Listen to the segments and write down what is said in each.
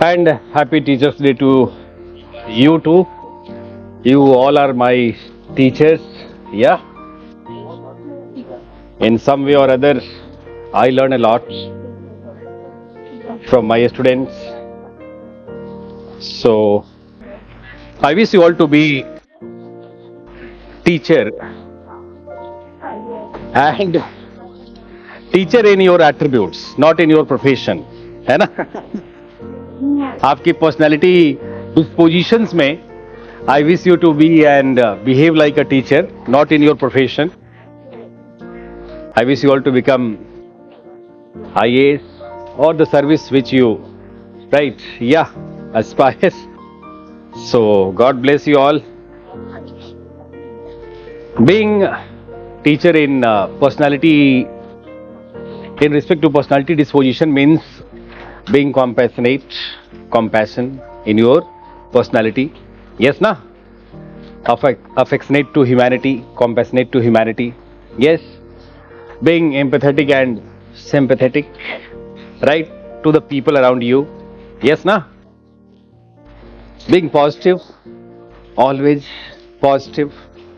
And happy Teachers Day to you too. You all are my teachers. Yeah, in some way or other, I learn a lot from my students. So I wish you all to be teacher and teacher in your attributes, not in your profession. है ना? आपकी personality डिस्पोजिशंस में I wish you to be and behave like a teacher, not in your profession. I wish you all to become IAS or the service which you, right? Yeah, aspires. So God bless you all. Being teacher in personality, in respect to personality disposition means being compassionate, compassion in your personality. Yes, na? Affectionate to humanity, compassionate to humanity. Yes. Being empathetic and sympathetic, right, to the people around you. Yes, na? Being positive, always positive,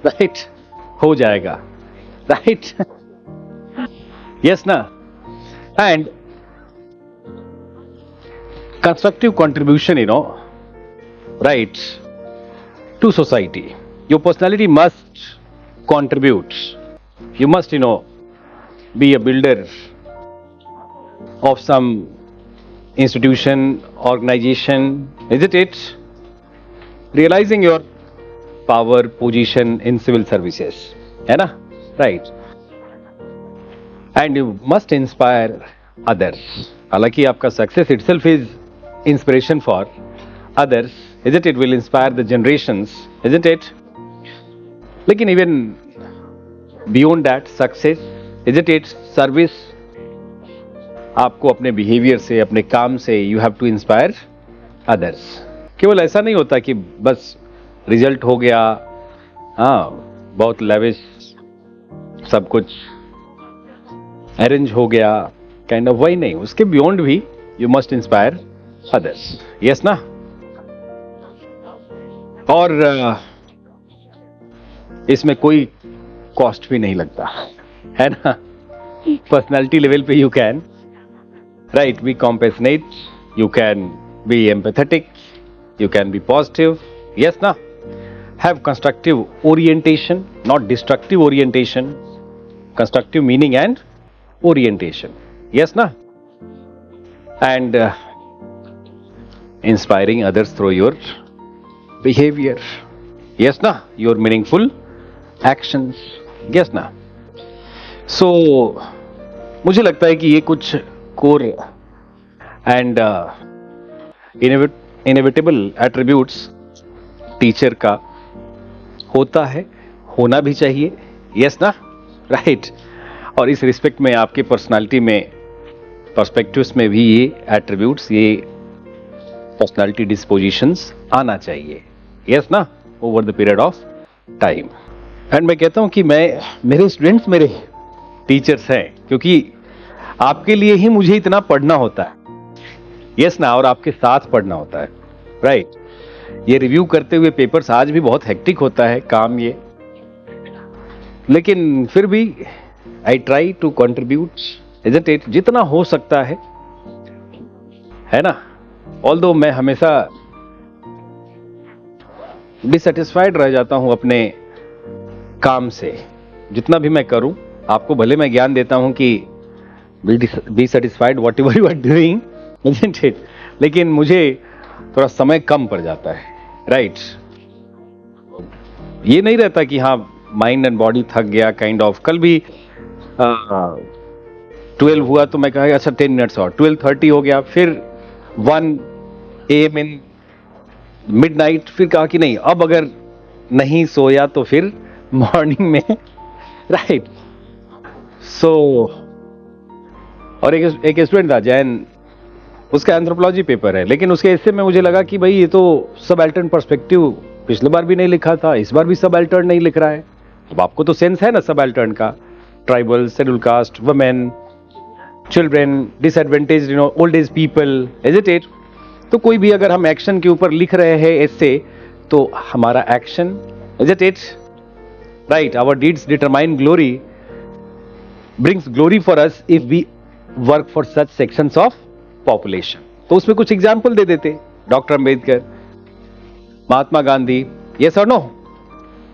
right? हो जाएगा, right? Yes, na? And constructive contribution, right, to society. Your personality must contribute. You must, be a builder of some institution, organization, isn't it? Realizing your power, position in civil services, है ना? Right. And you must inspire others. हालांकि आपका success itself is inspiration for others, isn't it? Will inspire the generations, isn't it? लेकिन even beyond that, success, isn't it? Service, आपको अपने behaviour से, अपने काम से you have to inspire others. केवल ऐसा नहीं होता कि बस रिजल्ट हो गया, हाँ बहुत लेविश सब कुछ अरेंज हो गया, काइंड ऑफ वही नहीं. उसके बियॉन्ड भी you must inspire others. Yes ना? और इसमें कोई कॉस्ट भी नहीं लगता, है ना? पर्सनैलिटी लेवल पे you can, right, be compassionate, you can be empathetic, you can be positive. Yes, na? Have constructive orientation, not destructive orientation. Constructive meaning and orientation. Yes, na? And inspiring others through your behavior. Yes, na? Your meaningful actions. Yes, na? So मुझे लगता है कि ये कुछ core and inevitable attributes teacher का होता है, होना भी चाहिए. यस ना? राइट. और इस रिस्पेक्ट में आपके पर्सनालिटी में, पर्सपेक्टिव्स में भी ये एट्रीब्यूट्स, ये पर्सनालिटी डिस्पोजिशंस आना चाहिए. यस ना? Over the period of time. And मैं कहता हूं कि मेरे स्टूडेंट्स मेरे टीचर्स हैं, क्योंकि आपके लिए ही मुझे इतना पढ़ना होता है. यस ना? और आपके साथ पढ़ना होता है, राइट. ये रिव्यू करते हुए पेपर्स आज भी बहुत हेक्टिक होता है काम ये, लेकिन फिर भी I try to contribute, isn't it, जितना हो सकता है ना? ऑल्दो मैं हमेशा डिससेटिस्फाइड रह जाता हूं अपने काम से. जितना भी मैं करूं, आपको भले मैं ज्ञान देता हूं कि be satisfied whatever you are doing, isn't it? लेकिन मुझे थोड़ा समय कम पड़ जाता है, राइट. ये नहीं रहता कि हाँ माइंड एंड बॉडी थक गया, काइंड ऑफ. कल भी 12 हुआ तो मैं कहा अच्छा 10 मिनट्स और, 12:30 हो गया, फिर 1 AM इन मिडनाइट, फिर कहा कि नहीं अब अगर नहीं सोया तो फिर मॉर्निंग में, राइट. सो और एक स्टूडेंट था जैन, उसका एंथ्रोपोलॉजी पेपर है, लेकिन उसके हिस्से में मुझे लगा कि भाई ये तो सबअल्टर्न पर्सपेक्टिव पिछले बार भी नहीं लिखा था, इस बार भी सबअल्टर्न नहीं लिख रहा है. अब आपको तो सेंस है ना सबअल्टर्न का, tribal, schedule caste, women, children, disadvantage, old age people, is it? तो कोई भी अगर हम एक्शन के ऊपर लिख रहे हैं ऐसे, तो हमारा action, is it right, our deeds determine glory, brings glory for us if we work for such sections of population. तो उसमें कुछ एग्जाम्पल दे देते, डॉक्टर अंबेडकर, महात्मा गांधी, यस और नो,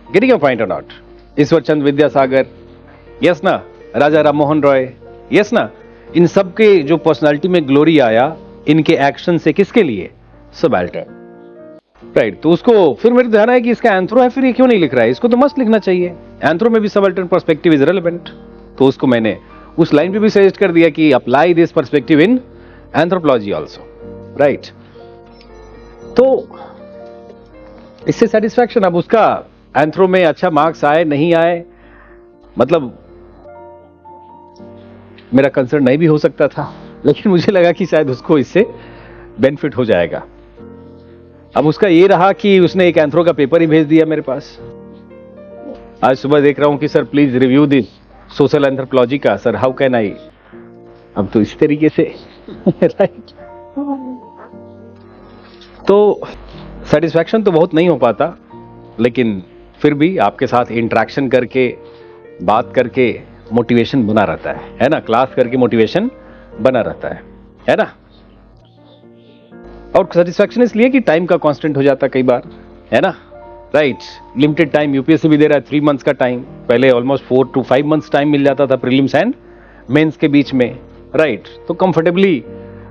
गेटिंग योर पॉइंट और नॉट, ईश्वर चंद्र विद्यासागर, यस ना, राजा राम मोहन रॉय, यस ना, इन सब के जो पर्सनालिटी में ग्लोरी आया इनके एक्शन से, किसके लिए, सबाल्टर्न, राइट। तो उसको फिर मेरे ध्यान आया कि इसका एंथ्रो है, फिर ये क्यों नहीं लिख रहा है, इसको तो मस्त लिखना चाहिए, एंथ्रो में भी सबाल्टर्न पर्सपेक्टिव इज रेलेवेंट। तो उसको मैंने उस लाइन पे भी सजेस्ट कर दिया कि apply this perspective in anthropology also, right. तो इससे सेटिस्फैक्शन, अब उसका एंथ्रो में अच्छा मार्क्स आए नहीं आए, मतलब मेरा कंसर्न नहीं भी हो सकता था, लेकिन मुझे लगा कि शायद उसको इससे बेनिफिट हो जाएगा। अब उसका ये रहा कि उसने एक एंथ्रो का पेपर ही भेज दिया मेरे पास। आज सुबह देख रहा हूं कि sir please review this social anthropology का, सर हाउ कैन आई। अब तो इस तरीके से राइट। तो सेटिस्फैक्शन तो बहुत नहीं हो पाता, लेकिन फिर भी आपके साथ इंटरेक्शन करके, बात करके मोटिवेशन बना रहता है ना, क्लास करके मोटिवेशन बना रहता है ना। और सेटिस्फैक्शन इसलिए कि टाइम का कांस्टेंट हो जाता कई बार, है ना, राइट। लिमिटेड टाइम यूपीएससी भी दे रहा है, 3 मंथ्स का टाइम, पहले ऑलमोस्ट 4 to 5 मंथ्स टाइम मिल जाता था प्रीलिम्स एंड मेंस के बीच में, राइट। तो कंफर्टेबली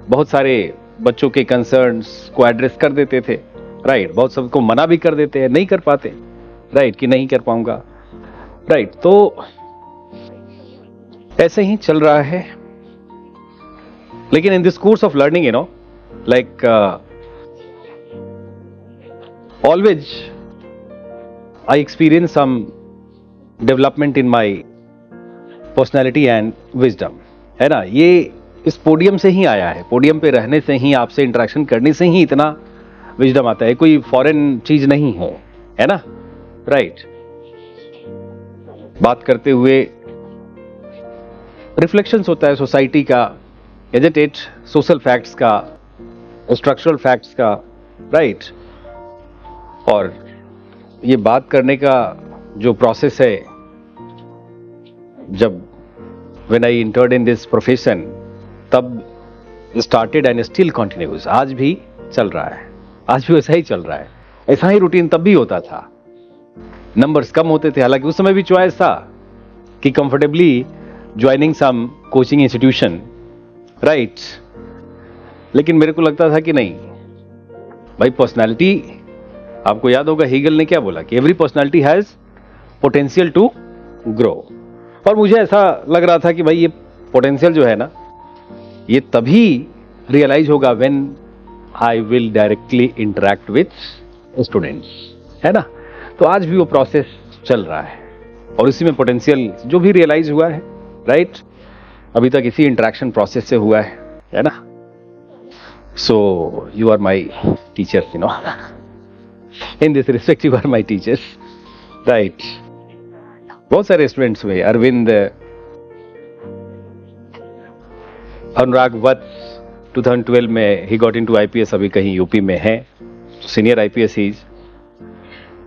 बहुत सारे बच्चों के कंसर्न्स को एड्रेस कर देते थे, राइट। बहुत सबको मना भी कर देते हैं, नहीं कर पाते, राइट, कि नहीं कर पाऊंगा, राइट। तो ऐसे ही चल रहा है। लेकिन in this course of learning, you know, like always I experience some development in my personality and wisdom, है ना। ये इस पोडियम से ही आया है, पोडियम पे रहने से ही, आपसे इंटरेक्शन करने से ही इतना विजडम आता है, कोई फॉरेन चीज नहीं है ना, राइट। बात करते हुए रिफ्लेक्शंस होता है सोसाइटी का, एजिटेट सोशल फैक्ट्स का, स्ट्रक्चरल फैक्ट्स का, राइट। और ये बात करने का जो प्रोसेस है, जब when I entered in this profession, तब स्टार्टेड एंड स्टिल कंटिन्यूज, आज भी चल रहा है, आज भी वैसा ही चल रहा है। ऐसा ही रूटीन तब भी होता था, नंबर्स कम होते थे, हालांकि उस समय भी चॉइस था कि comfortably joining some coaching institution, right. लेकिन मेरे को लगता था कि नहीं भाई, पर्सनालिटी, आपको याद होगा हीगल ने क्या बोला कि every personality has potential to grow. और मुझे ऐसा लग रहा था कि भाई ये पोटेंशियल जो है ना, ये तभी रियलाइज होगा when I will directly interact with students, है ना। तो आज भी वो प्रोसेस चल रहा है और इसी में पोटेंशियल जो भी रियलाइज हुआ है, राइट, अभी तक इसी इंटरेक्शन प्रोसेस से हुआ है ना। So you are my teachers, you know. In this respect, you are my teachers, right? बहुत सारे स्टूडेंट्स हुए, अरविंद, अनुराग वत्स 2012 में ही गॉट इनटू आईपीएस, अभी कहीं यूपी में है, सीनियर आईपीएस ही।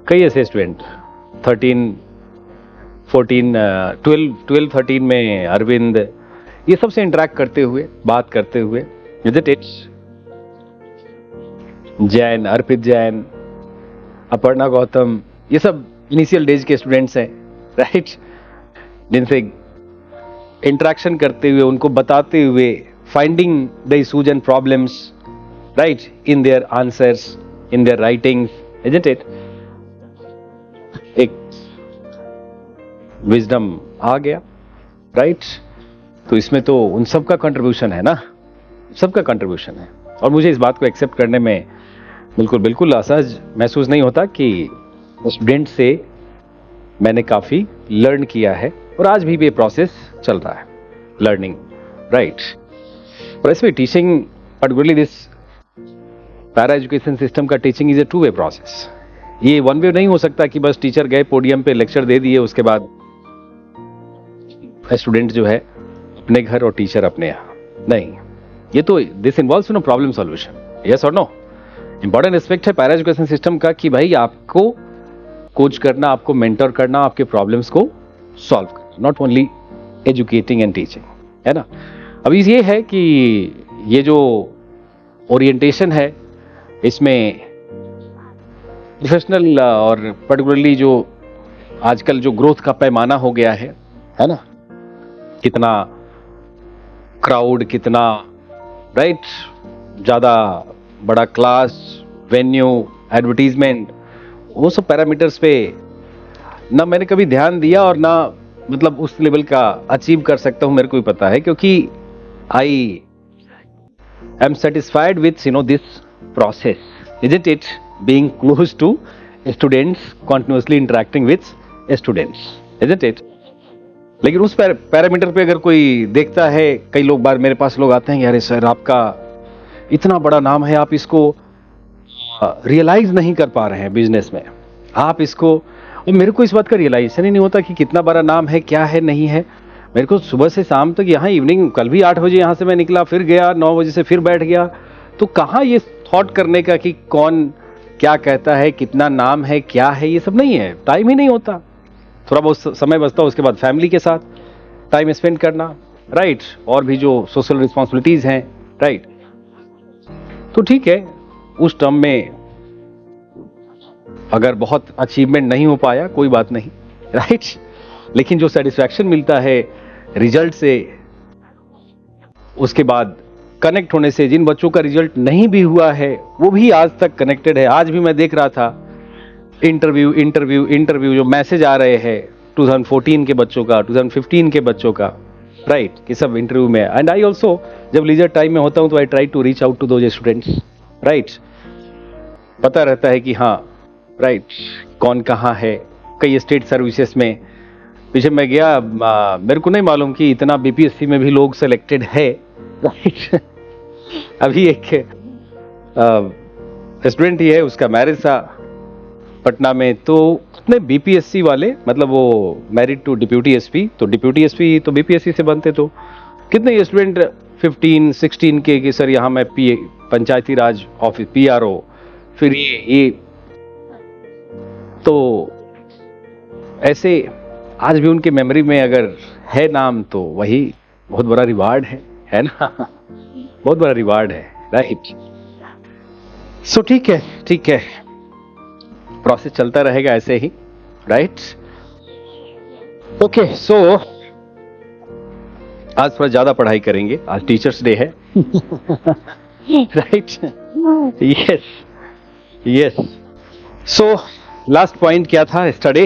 कई ऐसे स्टूडेंट 13, 14, 12, 13 में अरविंद, ये सबसे इंटरेक्ट करते हुए, बात करते हुए, जैन, अर्पित जैन, अपर्णा गौतम, ये सब इनिशियल डेज के स्टूडेंट्स हैं, राइट, जिनसे इंटरेक्शन करते हुए, उनको बताते हुए, finding the issues and problems, right, in their answers, in their writings, isn't it, एक विजडम आ गया, राइट। तो इसमें तो उन सबका कंट्रीब्यूशन है ना, सबका कंट्रीब्यूशन है। और मुझे इस बात को एक्सेप्ट करने में बिल्कुल असहज महसूस नहीं होता कि स्टूडेंट से मैंने काफी लर्न किया है और आज भी ये प्रोसेस चल रहा है, लर्निंग, राइट। और इसमें teaching, particularly this para education system का teaching is a 2-way process. ये 1 वे नहीं हो सकता कि बस टीचर गए पोडियम पे लेक्चर दे दिए, उसके बाद स्टूडेंट जो है अपने घर और टीचर अपने यहाँ, नहीं। ये तो this involves no problem solution, yes और नो? इंपॉर्टेंट एस्पेक्ट है पैरा एजुकेशन सिस्टम का कि भाई आपको कोच करना, आपको मेंटर करना, आपके प्रॉब्लम्स को सॉल्व करना, not only educating and teaching, है ना? अभी ये है कि ये जो ओरिएंटेशन है इसमें प्रोफेशनल और पर्टिकुलरली जो आजकल जो ग्रोथ का पैमाना हो गया है ना? कितना क्राउड, कितना राइट, ज्यादा बड़ा क्लास, वेन्यू, एडवर्टीजमेंट, वो सब पैरामीटर्स पे ना मैंने कभी ध्यान दिया और ना मतलब उस लेवल का अचीव कर सकता हूं, मेरे को भी पता है, क्योंकि I am satisfied with this process, isn't it, being close to students, continuously interacting with students, isn't it? लेकिन उस पैरामीटर पे अगर कोई देखता है, कई लोग बार मेरे पास लोग आते हैं, अरे सर आपका इतना बड़ा नाम है, आप इसको रियलाइज नहीं कर पा रहे हैं बिजनेस में, आप इसको, और मेरे को इस बात का रियलाइजेशन ही नहीं होता कि कितना बड़ा नाम है, क्या है, नहीं है। मेरे को सुबह से शाम तक यहाँ, इवनिंग कल भी 8 बजे यहाँ से मैं निकला, फिर गया 9 बजे से फिर बैठ गया, तो कहाँ ये थॉट करने का कि कौन क्या कहता है, कितना नाम है, क्या है, ये सब नहीं है, टाइम ही नहीं होता। थोड़ा बहुत समय बचता, उसके बाद फैमिली के साथ टाइम स्पेंड करना, राइट, और भी जो सोशल रिस्पॉन्सिबिलिटीज हैं, राइट। तो ठीक है, उस टर्म में अगर बहुत अचीवमेंट नहीं हो पाया कोई बात नहीं, राइट, लेकिन जो सेटिस्फैक्शन मिलता है रिजल्ट से, उसके बाद कनेक्ट होने से, जिन बच्चों का रिजल्ट नहीं भी हुआ है वो भी आज तक कनेक्टेड है। आज भी मैं देख रहा था इंटरव्यू जो मैसेज आ रहे हैं 2014 के बच्चों का, 2015 के बच्चों का, राइट, कि सब इंटरव्यू में। एंड आई ऑल्सो जब लीजर टाइम में होता हूं तो I try to reach out to those students, right, पता रहता है कि हाँ, राइट, कौन कहाँ है। कई स्टेट सर्विसेज में पीछे मैं गया, मेरे को नहीं मालूम कि इतना बीपीएससी में भी लोग सेलेक्टेड है, राइट। अभी एक स्टूडेंट ही है, उसका मैरिज था पटना में, तो उतने बीपीएससी वाले, मतलब वो मैरिड टू डिप्यूटी एसपी, तो डिप्यूटी एसपी तो बीपीएससी से बनते, तो कितने स्टूडेंट 15-16 के कि सर यहाँ मैं पंचायती राज ऑफिस पीआरओ, फिर ये तो ऐसे आज भी उनके मेमोरी में अगर है नाम तो वही बहुत बड़ा रिवार्ड है ना, बहुत बड़ा रिवार्ड है, राइट। सो ठीक है, प्रोसेस चलता रहेगा ऐसे ही, राइट। ओके, सो आज थोड़ा ज्यादा पढ़ाई करेंगे, आज टीचर्स डे है, right, yes. So last point क्या था? स्टडी